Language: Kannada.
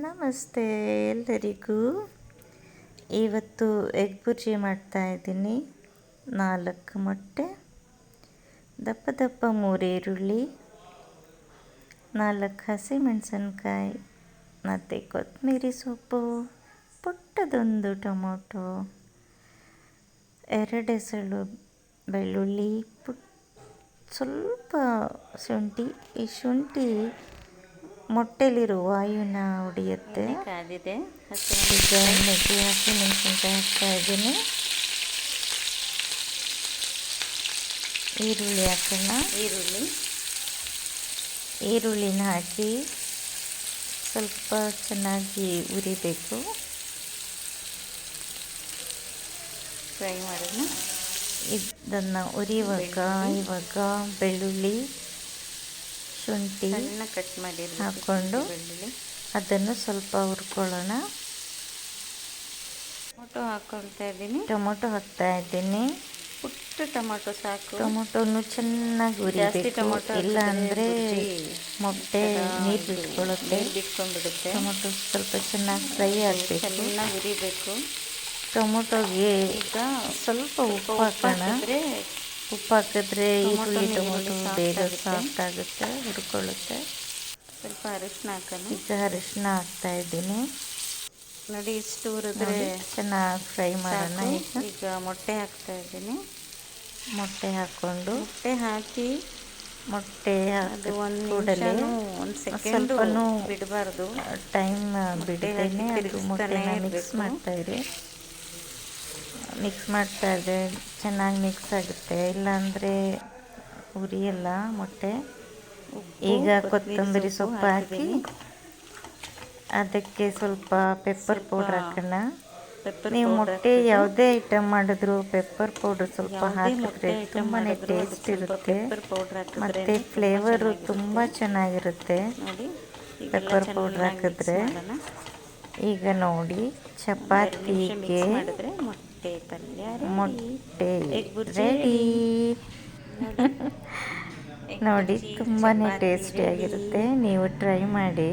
ನಮಸ್ತೆ ಎಲ್ಲರಿಗೂ. ಇವತ್ತು ಎಗ್ ಬುರ್ಜಿ ಮಾಡ್ತಾಯಿದ್ದೀನಿ. 4 ಮೊಟ್ಟೆ, ದಪ್ಪ ದಪ್ಪ 3 ಈರುಳ್ಳಿ, 4 ಹಸಿಮೆಣಸಿನ್ಕಾಯಿ ಮತ್ತು ಕೊತ್ತಂಬರಿ ಸೊಪ್ಪು, ಪುಟ್ಟದೊಂದು ಟೊಮೊಟೊ, 2 ಎಸಳು ಬೆಳ್ಳುಳ್ಳಿ, ಸ್ವಲ್ಪ ಶುಂಠಿ. ಈ ಶುಂಠಿ ಮೊಟ್ಟೆಲಿರೋ ವಾಯುನ ಹೊಡೆಯುತ್ತೆ. ಕಾದಿದೆ. ಈಗ ಎಣ್ಣೆಗೆ ಹಸಿಮೆಣಸಿನ್ಕಾಯಿ ಹಾಕ್ತಾ ಇದ್ದೀನಿ. ಈರುಳ್ಳಿ ಹಾಕೋಣ. ಈರುಳ್ಳಿನ ಹಾಕಿ ಸ್ವಲ್ಪ ಚೆನ್ನಾಗಿ ಉರಿಬೇಕು. ಫ್ರೈ ಮಾಡೋಣ. ಇದನ್ನು ಉರಿಯುವಾಗ ಇವಾಗ ಬೆಳ್ಳುಳ್ಳಿ, ಶುಂಠಿ ಕಟ್ ಮಾಡಿ ಹಾಕ್ಕೊಂಡು ಅದನ್ನು ಸ್ವಲ್ಪ ಹುರ್ಕೊಳ್ಳೋಣ. ಟೊಮೊಟೊ ಹಾಕ್ತಾ ಇದ್ದೀನಿ. ಪುಟ್ಟ ಟೊಮೊಟೊ ಸಾಕು. ಟೊಮೊಟೊನು ಚೆನ್ನಾಗಿ ಉರಿಬೇಕು, ಇಲ್ಲ ಅಂದರೆ ಮೊಟ್ಟೆ ನೀರು ಬಿಟ್ಕೊಂಡ್ಬಿಡುತ್ತೆ. ಟೊಮೊಟೊ ಸ್ವಲ್ಪ ಚೆನ್ನಾಗಿ ಫ್ರೈ ಆಗಬೇಕು, ಚೆನ್ನಾಗಿ ಉರಿಬೇಕು. ಟೊಮೊಟೊಗೆ ಈಗ ಸ್ವಲ್ಪ ಉಪ್ಪು ಹಾಕೋಣ. ಉಪ್ಪು ಹಾಕಿದ್ರೆ ಈರುಳ್ಳಿ ಟೊಮೊಟೊ ಬೇಗ ಸಾಫ್ಟ್ ಆಗುತ್ತೆ, ಹುರ್ಕೊಳ್ಳುತ್ತೆ. ಸ್ವಲ್ಪ ಅರಿಶಿನ ಹಾಕೋಣ. ಈಗ ಅರಿಶಿನ ಹಾಕ್ತಾ ಇದ್ದೀನಿ. ನೋಡಿ, ಇಷ್ಟು ಹುರಿದ್ರೆ ಚೆನ್ನಾಗಿ ಫ್ರೈ ಮಾಡೋಣ. ಈಗ ಮೊಟ್ಟೆ ಹಾಕ್ತಾ ಇದ್ದೀನಿ. ಮೊಟ್ಟೆ ಹಾಕ್ಕೊಂಡು ಮೊಟ್ಟೆ ಕೂಡಲೇ ಒಂದು ಸೆಕೆಂಡ್ ಬಿಡಬಾರ್ದು, ಟೈಮ್ ಬಿಡ್ತೇನೆ. ಅದು ಮೊಟ್ಟೆನ ಮಿಕ್ಸ್ ಮಾಡ್ತಾಯಿರಿ. ಮಿಕ್ಸ್ ಮಾಡ್ತಾಯಿದ್ರೆ ಚೆನ್ನಾಗಿ ಮಿಕ್ಸ್ ಆಗುತ್ತೆ, ಇಲ್ಲಾಂದರೆ ಉರಿಯಲ್ಲ ಮೊಟ್ಟೆ. ಈಗ ಕೊತ್ತಂಬರಿ ಸೊಪ್ಪು ಹಾಕಿ ಅದಕ್ಕೆ ಸ್ವಲ್ಪ ಪೆಪ್ಪರ್ ಪೌಡ್ರ್ ಹಾಕೋಣ. ನೀವು ಮೊಟ್ಟೆ ಯಾವುದೇ ಐಟಮ್ ಮಾಡಿದ್ರು ಪೆಪ್ಪರ್ ಪೌಡ್ರ್ ಸ್ವಲ್ಪ ಹಾಕಿದ್ರೆ ತುಂಬಾ ಟೇಸ್ಟ್ ಇರುತ್ತೆ ಮತ್ತು ಫ್ಲೇವರು ತುಂಬ ಚೆನ್ನಾಗಿರುತ್ತೆ ಪೆಪ್ಪರ್ ಪೌಡ್ರ್ ಹಾಕಿದ್ರೆ. ಈಗ ನೋಡಿ, ಚಪಾತಿಗೆ ಮೊಟ್ಟೆ ರೆಡಿ. ನೋಡಿ, ತುಂಬಾ ಟೇಸ್ಟಿಯಾಗಿರುತ್ತೆ. ನೀವು ಟ್ರೈ ಮಾಡಿ.